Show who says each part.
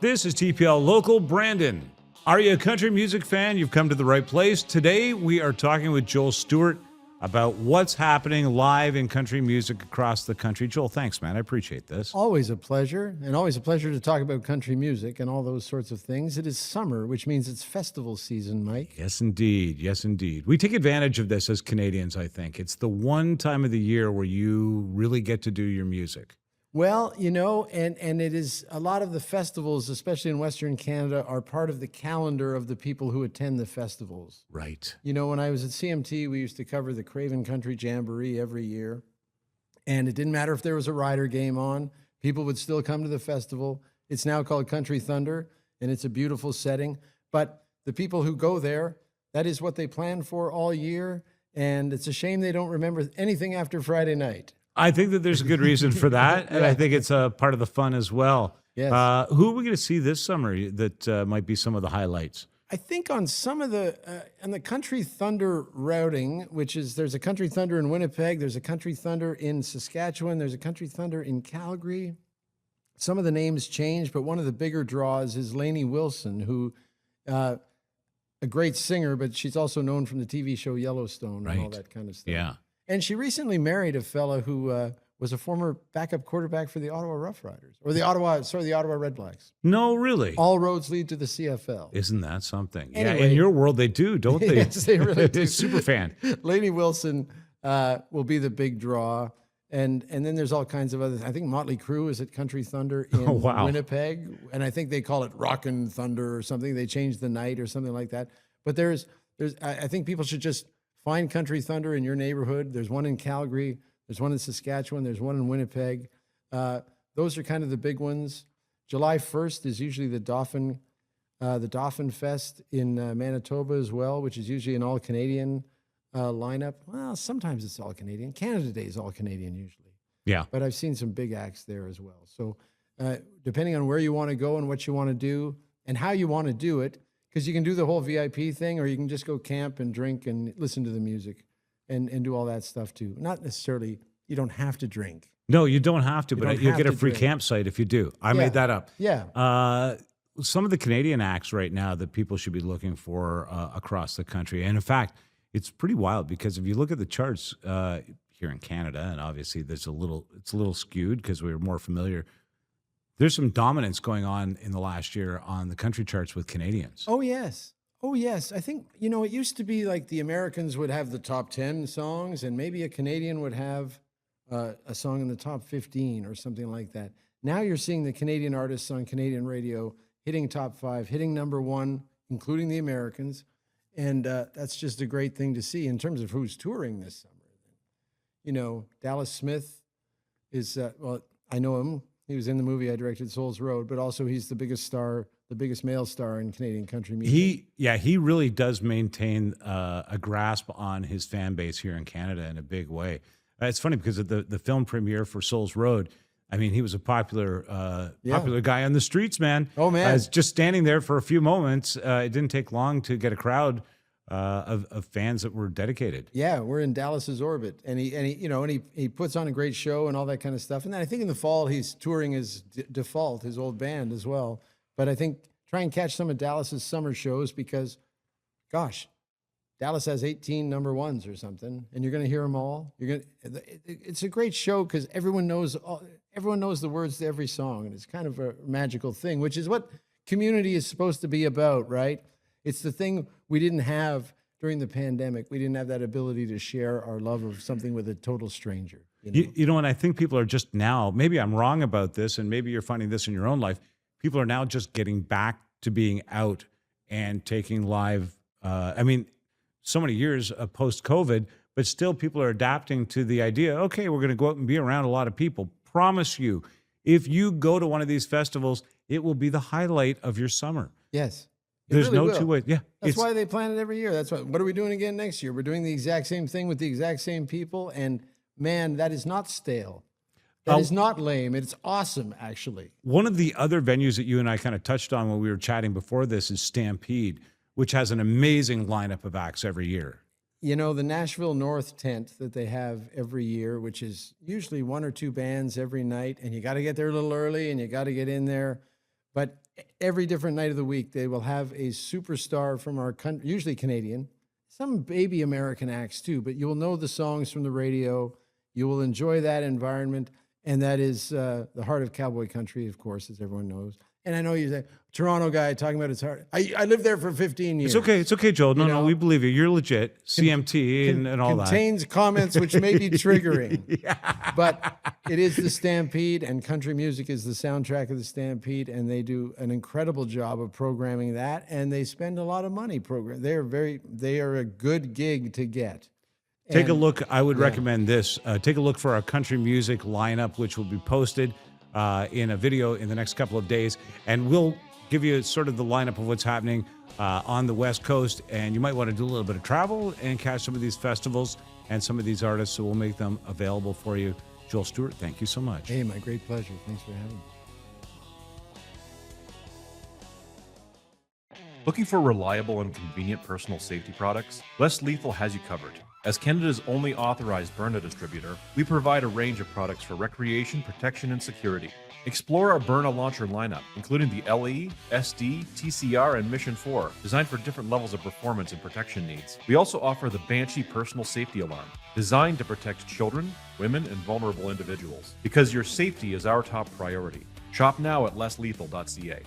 Speaker 1: This is TPL Local. Brandon, are you a country music fan? You've come to the right place. Today, we are talking with Joel Stewart about what's happening live in country music across the country. Joel, thanks, man. I appreciate this.
Speaker 2: Always a pleasure, and always a pleasure to talk about country music and all those sorts of things. It is summer, which means it's festival season, Mike.
Speaker 1: Yes, indeed. Yes, indeed. We take advantage of this as Canadians, I think. It's the one time of the year where you really get to do your music.
Speaker 2: Well, you know, and it is a lot of the festivals, especially in Western Canada, are part of the calendar of the people who attend the festivals.
Speaker 1: Right.
Speaker 2: You know, when I was at CMT, we used to cover the Craven Country Jamboree every year. And it didn't matter if there was a rider game on, people would still come to the festival. It's now called Country Thunder, and it's a beautiful setting. But the people who go there, that is what they plan for all year. And it's a shame they don't remember anything after Friday night.
Speaker 1: I think that there's a good reason for that, and I think it's a part of the fun as well.
Speaker 2: Yes.
Speaker 1: Who are we going to see this summer that might be some of the highlights?
Speaker 2: I think on some of on the Country Thunder routing, which is there's a Country Thunder in Winnipeg, there's a Country Thunder in Saskatchewan, there's a Country Thunder in Calgary. Some of the names change, but one of the bigger draws is Lainey Wilson, who a great singer, but she's also known from the TV show Yellowstone and all that kind of stuff.
Speaker 1: Yeah.
Speaker 2: And she recently married a fella who was a former backup quarterback for the Ottawa Rough Riders, or the Ottawa Red Blacks.
Speaker 1: No, really.
Speaker 2: All roads lead to the CFL.
Speaker 1: Isn't that something?
Speaker 2: Anyway,
Speaker 1: yeah, in your world they do, don't they?
Speaker 2: Yes, they really do.
Speaker 1: Super fan.
Speaker 2: Lainey Wilson will be the big draw. And then there's all kinds of other. I think Motley Crue is at Country Thunder in Winnipeg, and I think they call it Rockin' Thunder or something. They changed the night or something like that. But I think people should just find Country Thunder in your neighborhood. There's one in Calgary. There's one in Saskatchewan. There's one in Winnipeg. Those are kind of the big ones. July 1st is usually the Dauphin Fest in Manitoba as well, which is usually an all-Canadian lineup. Well, sometimes it's all-Canadian. Canada Day is all-Canadian usually.
Speaker 1: Yeah.
Speaker 2: But I've seen some big acts there as well. So depending on where you want to go and what you want to do and how you want to do it, because you can do the whole VIP thing, or you can just go camp and drink and listen to the music and do all that stuff too. Not necessarily, you don't have to drink.
Speaker 1: No, you don't have to, but you get a free campsite if you do. I made that up.
Speaker 2: Yeah.
Speaker 1: Some of the Canadian acts right now that people should be looking for across the country. And in fact, it's pretty wild because if you look at the charts here in Canada, and obviously it's a little skewed because we're more familiar. There's some dominance going on in the last year on the country charts with Canadians.
Speaker 2: Oh, yes. Oh, yes. I think, you know, it used to be like the Americans would have the top 10 songs, and maybe a Canadian would have a song in the top 15 or something like that. Now you're seeing the Canadian artists on Canadian radio hitting top 5, hitting number 1, including the Americans. And that's just a great thing to see in terms of who's touring this summer. You know, Dallas Smith is, well, I know him. He was in the movie I directed, Souls Road, but also he's the biggest star, the biggest male star in Canadian country music.
Speaker 1: He really does maintain a grasp on his fan base here in Canada in a big way. It's funny because of the film premiere for Souls Road. I mean, he was a popular guy on the streets, man.
Speaker 2: Oh, man.
Speaker 1: Just standing there for a few moments. It didn't take long to get a crowd of fans that were dedicated.
Speaker 2: Yeah, we're in Dallas's orbit, and he puts on a great show and all that kind of stuff. And then I think in the fall he's touring his Default, his old band as well. But I think try and catch some of Dallas's summer shows because, gosh, Dallas has 18 number ones or something, and you're going to hear them all. It's a great show because everyone knows the words to every song, and it's kind of a magical thing, which is what community is supposed to be about, right? It's the thing we didn't have during the pandemic. We didn't have that ability to share our love of something with a total stranger.
Speaker 1: You know, and I think people are just now, maybe I'm wrong about this, and maybe you're finding this in your own life, people are now just getting back to being out and taking live. So many years post-COVID, but still people are adapting to the idea, okay, we're going to go out and be around a lot of people. Promise you, if you go to one of these festivals, it will be the highlight of your summer.
Speaker 2: Yes.
Speaker 1: There's really no two ways. Yeah.
Speaker 2: That's why they plan it every year. That's what are we doing again next year? We're doing the exact same thing with the exact same people. And man, that is not stale. That is not lame. It's awesome, actually.
Speaker 1: One of the other venues that you and I kind of touched on when we were chatting before this is Stampede, which has an amazing lineup of acts every year.
Speaker 2: You know, the Nashville North tent that they have every year, which is usually one or two bands every night, and you got to get there a little early and you got to get in there. But every different night of the week, they will have a superstar from our country, usually Canadian, some baby American acts too, but you will know the songs from the radio. You will enjoy that environment. And that is the heart of cowboy country, of course, as everyone knows. And I know you say, Toronto guy talking about his heart. I lived there for 15 years.
Speaker 1: It's okay, Joel. No, we believe you. You're legit. CMT and all that.
Speaker 2: Contains comments which may be triggering. But it is the Stampede, and country music is the soundtrack of the Stampede, and they do an incredible job of programming that, and they spend a lot of money programming. They are a good gig to get.
Speaker 1: Take a look. I would recommend this. Take a look for our country music lineup, which will be posted in a video in the next couple of days. And we'll give you sort of the lineup of what's happening on the West Coast. And you might want to do a little bit of travel and catch some of these festivals and some of these artists. So we'll make them available for you. Joel Stewart, thank you so much.
Speaker 2: Hey, my great pleasure. Thanks for having me.
Speaker 3: Looking for reliable and convenient personal safety products? Less Lethal has you covered. As Canada's only authorized Byrna distributor, we provide a range of products for recreation, protection, and security. Explore our Byrna launcher lineup, including the LE, SD, TCR, and Mission 4, designed for different levels of performance and protection needs. We also offer the Banshee personal safety alarm, designed to protect children, women, and vulnerable individuals. Because your safety is our top priority. Shop now at lesslethal.ca.